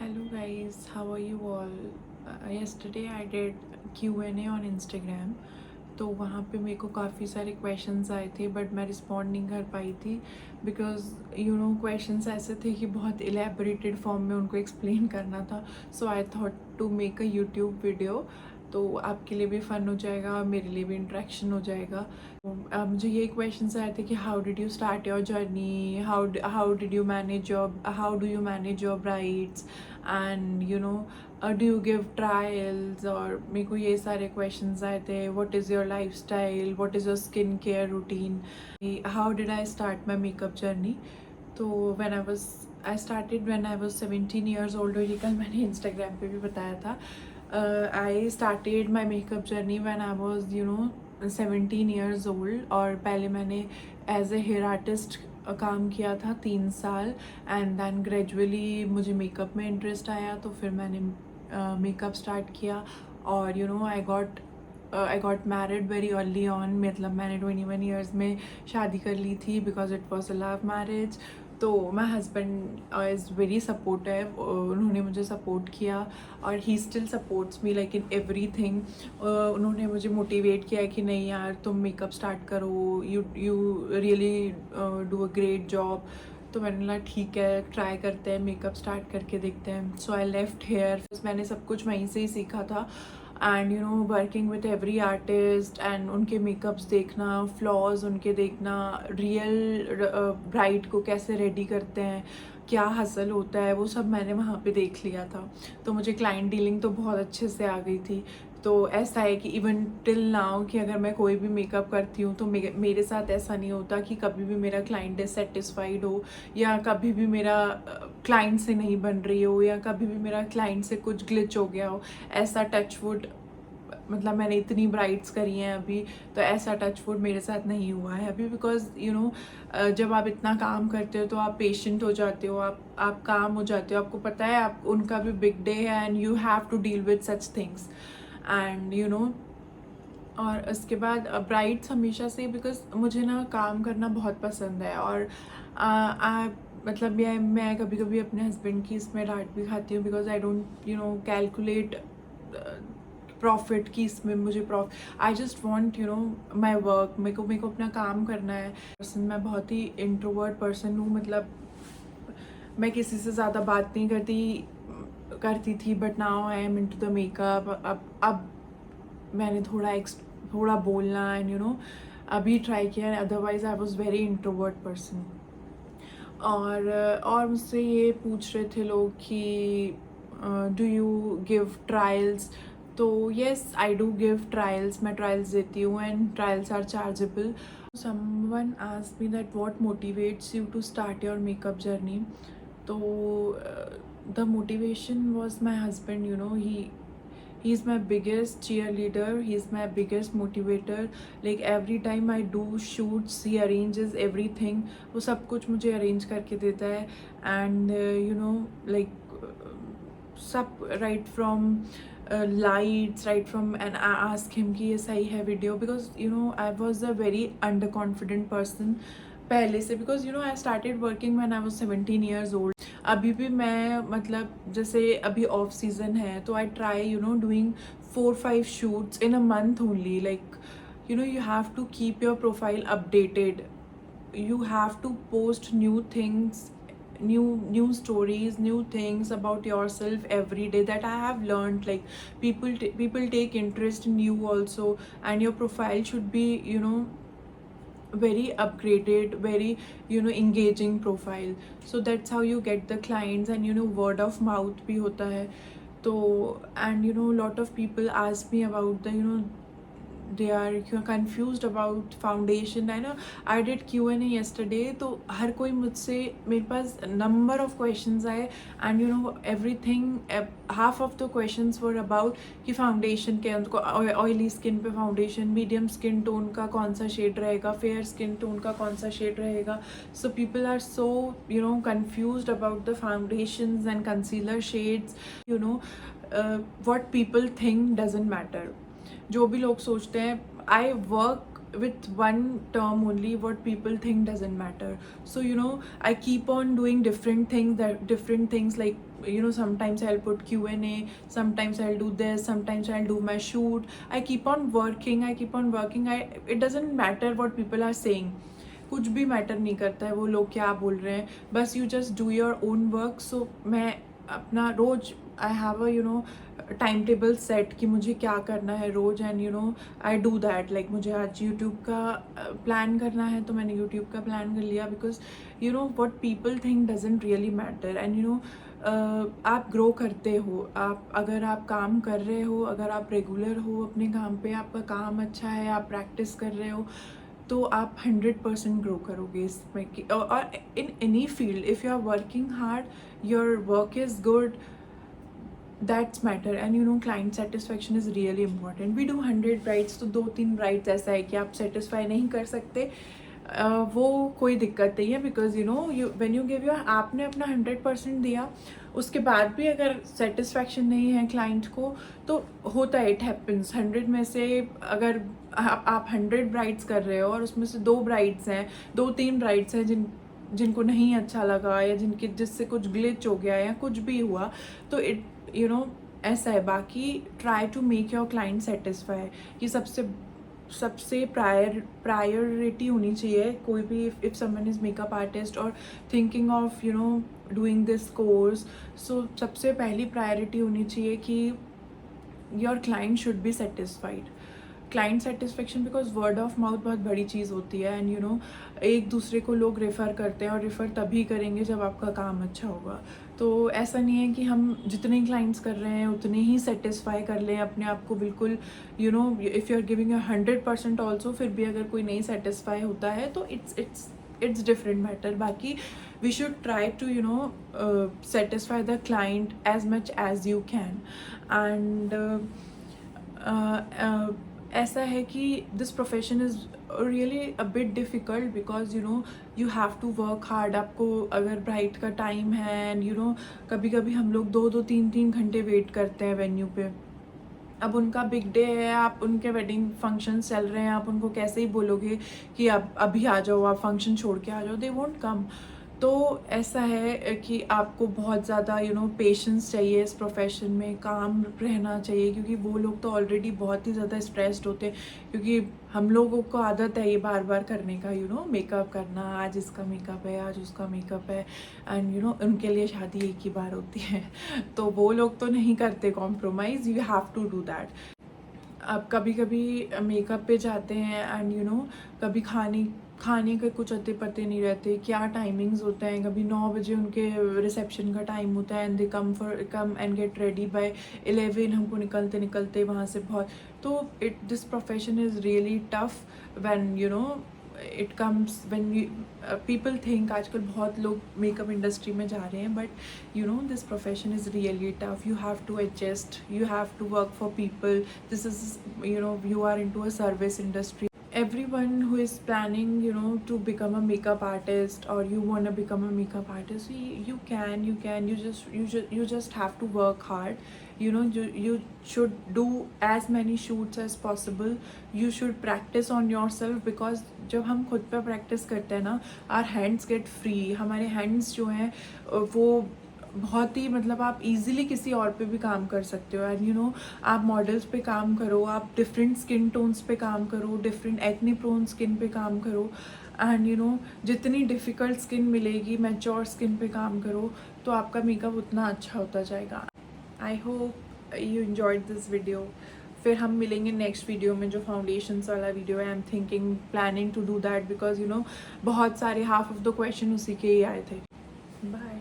Hello guys, how are you all? Yesterday I did Q&A on Instagram. तो वहाँ पे मेरे को काफ़ी सारे क्वेश्चंस आए थे बट मैं रिस्पॉन्ड नहीं कर पाई थी बिकॉज क्वेश्चंस ऐसे थे कि बहुत एलेबरेटेड फॉर्म में उनको एक्सप्लेन करना था. So I thought to make a YouTube video. तो आपके लिए भी फ़न हो जाएगा और मेरे लिए भी इंटरेक्शन हो जाएगा. मुझे ये क्वेश्चन आए थे कि how did you start your journey, how did you manage your, how do you manage your brides and do you give trials. और मेरे को ये सारे क्वेश्चंस आए थे. What is your life style, what is your skin care routine, how did I start my makeup journey. तो I started when I was 17 years old. और ये कल मैंने इंस्टाग्राम पे भी बताया था. I started my makeup journey when I was 17 years old. और पहले मैंने एज ए हेयर आर्टिस्ट काम किया था 3 साल. एंड देन ग्रेजुअली मुझे मेकअप में इंटरेस्ट आया तो फिर मैंने मेकअप स्टार्ट किया. और I got married very early on. मतलब मैंने 21 ईयर्स में शादी कर ली थी because it was a love marriage. तो my husband is very supportive. उन्होंने मुझे सपोर्ट किया और he still supports me like in everything. उन्होंने मुझे मोटिवेट किया कि नहीं यार तुम मेकअप स्टार्ट करो, you really do a great job. तो मैंने बोला ठीक है, ट्राई करते हैं, मेकअप स्टार्ट करके देखते हैं. सो आई लेफ्ट हेयर. मैंने सब कुछ वहीं से ही सीखा था. And working with every artist and उनके मेकअप्स देखना, फ्लॉज उनके देखना, रियल ब्राइड को कैसे रेडी करते हैं, क्या हसल होता है, वो सब मैंने वहाँ पे देख लिया था. तो मुझे क्लाइंट डीलिंग तो बहुत अच्छे से आ गई थी. तो ऐसा है कि इवन टिल नाउ कि अगर मैं कोई भी मेकअप करती हूँ तो मेरे साथ ऐसा नहीं होता कि कभी भी मेरा क्लाइंट डिससेटिस्फाइड हो, या कभी भी मेरा क्लाइंट से नहीं बन रही हो, या कभी भी मेरा क्लाइंट से कुछ ग्लिच हो गया हो. ऐसा टचवुड, मतलब मैंने इतनी ब्राइड्स करी हैं अभी, तो ऐसा टचवुड मेरे साथ नहीं हुआ है अभी. बिकॉज जब आप इतना काम करते हो तो आप पेशेंट हो जाते हो, आप काम हो जाते हो, आपको पता है आप उनका भी बिग डे है and you have to deal with such things. And और उसके बाद ब्राइड्स हमेशा से, बिकॉज मुझे ना काम करना बहुत पसंद है. और मतलब मैं कभी कभी अपने हस्बैंड की इसमें डांट भी खाती हूँ because I don't calculate profit की इसमें मुझे I just want my work. मेरे को अपना काम करना है. पर्सन मैं बहुत ही इंट्रोवर्ट पर्सन हूँ. मतलब मैं किसी से ज़्यादा बात नहीं करती थी but now I am into the makeup. अब मैंने थोड़ा बोलना एंड अभी ट्राई किया. Otherwise I was very introvert person. और मुझसे ये पूछ रहे थे लोग कि डू यू गिव ट्रायल्स. तो yes, I do give trials. मैं ट्रायल्स देती हूँ and trials are chargeable. Someone asked me that what motivates you to start your makeup journey. तो the motivation was my husband. He's my biggest cheerleader, he's my biggest motivator. Like every time I do shoots he arranges everything. वो सब कुछ मुझे arrange करके देता है. And like सब right from lights, right from, and I ask him कि ये सही है video because I was a very underconfident person पहले से. Because I started working when I was 17 years old. अभी भी मैं मतलब जैसे अभी ऑफ सीजन है तो I try doing 4-5 shoots in a month only. Like you have to keep your profile updated. You have to post new things, new stories, new things about yourself every day. That I have learned. Like people take interest in you also, and your profile should be very upgraded, very engaging profile. So that's how you get the clients. And word of mouth bhi hota hai. So and lot of people ask me about the they are confused about foundation. I know I did Q&A yesterday. तो हर कोई मुझसे, मेरे पास number of questions आए. And everything, half of the questions were about कि foundation क्या, उनको oily skin पे foundation, medium skin tone का कौन सा shade रहेगा, fair skin tone का कौन सा shade रहेगा. So people are so confused about the foundations and concealer shades. What people think doesn't matter. जो भी लोग सोचते हैं, I work with one term only. What people think doesn't matter. So I keep on doing different things like sometimes I'll put Q&A, sometimes I'll do this, sometimes I'll do my shoot. I keep on working. It doesn't matter what people are saying. कुछ भी matter नहीं करता है वो लोग क्या बोल रहे हैं, बस you just do your own work. So मैं अपना रोज I have a time table set कि मुझे क्या करना है रोज, and I do that. Like मुझे आज यूट्यूब का प्लान करना है तो मैंने यूट्यूब का प्लान कर लिया, because what people think doesn't really matter. And आप ग्रो करते हो, अगर आप काम कर रहे हो, अगर आप रेगुलर हो अपने काम पे, आपका काम अच्छा है, आप प्रैक्टिस कर रहे हो, तो आप 100% ग्रो करोगे इसमें कि, और in any field if you are working hard, your work is good, that's matter. And client satisfaction is really important. We do 100 rides, तो 2-3 राइड्स ऐसा है कि आप सेटिस्फाई नहीं कर सकते, वो कोई दिक्कत नहीं है, because when you give your, आपने अपना 100% दिया, उसके बाद भी अगर सेटिस्फैक्शन नहीं है क्लाइंट को, तो होता है, इट हैपन्स. 100 में से अगर आप 100 ब्राइड्स कर रहे हो और उसमें से 2 ब्राइड्स हैं, 2-3 ब्राइड्स हैं जिनको नहीं अच्छा लगा, या जिससे कुछ ग्लिच हो गया या कुछ भी हुआ, तो इट ऐसा है. बाकी try to make your client satisfy. ये सबसे प्रायोरिटी होनी चाहिए कोई भी, if someone is makeup artist और thinking of doing this course. So सबसे पहली प्रायोरिटी होनी चाहिए कि your client should be satisfied. Client satisfaction, because word of mouth बहुत बड़ी चीज़ होती है, एंड एक दूसरे को लोग रेफ़र करते हैं, और रेफ़र तभी करेंगे जब आपका काम अच्छा होगा. तो ऐसा नहीं है कि हम जितने क्लाइंट्स कर रहे हैं उतने ही सेटिस्फाई कर लें अपने आप को, बिल्कुल if you are giving 100% also, फिर भी अगर कोई नहीं सेटिस्फाई होता है तो इट्स डिफरेंट मैटर. बाकी we should try to satisfy the client as much as you can. And ऐसा है कि this profession is really a bit difficult, because you have to work hard. आपको अगर ब्राइड का टाइम है, and कभी कभी हम लोग 2-3 घंटे वेट करते हैं वेन्यू पे. अब उनका बिग डे है, आप उनके वेडिंग फंक्शन चल रहे हैं, आप उनको कैसे ही बोलोगे कि आप अभी आ जाओ, आप फंक्शन छोड़ के आ जाओ, दे वोंट कम. तो ऐसा है कि आपको बहुत ज़्यादा पेशेंस चाहिए इस प्रोफेशन में, काम रहना चाहिए, क्योंकि वो लोग तो ऑलरेडी बहुत ही ज़्यादा स्ट्रेस्ड होते हैं, क्योंकि हम लोगों को आदत है ये बार बार करने का, मेकअप करना, आज इसका मेकअप है, आज उसका मेकअप है, एंड उनके लिए शादी एक ही बार होती है. तो वो लोग तो नहीं करते compromise, you have to do that. अब कभी कभी मेकअप पे जाते हैं, एंड कभी खाने के कुछ अते पते नहीं रहते, क्या टाइमिंग्स होते हैं. कभी 9 बजे उनके रिसेप्शन का टाइम होता है, and they come and get ready by 11. हमको निकलते वहाँ से बहुत. तो this profession is really tough when it comes when people think. आजकल बहुत लोग मेकअप इंडस्ट्री में जा रहे हैं, but this profession is really tough. You have to adjust, you have to work for people. This is you are into a service industry. Everyone who is planning to become a makeup artist, or you want to become a makeup artist, you can you just have to work hard. You should do as many shoots as possible. You should practice on yourself, because जब हम खुद पे practice करते हैं ना, our hands get free. हमारे hands जो हैं वो बहुत ही आप इजीली किसी और पे भी काम कर सकते हो. एंड आप मॉडल्स पे काम करो, आप डिफरेंट स्किन टोन्स पे काम करो, डिफरेंट एक्ने प्रोन स्किन पे काम करो, एंड जितनी डिफ़िकल्ट स्किन मिलेगी, मैच्योर स्किन पे काम करो, तो आपका मेकअप उतना अच्छा होता जाएगा. I hope you enjoyed this video. फिर हम मिलेंगे नेक्स्ट वीडियो में, जो फाउंडेशंस वाला वीडियो है. I am thinking planning to do that, because बहुत सारे हाफ ऑफ द क्वेश्चन उसी के ही आए थे. बाय.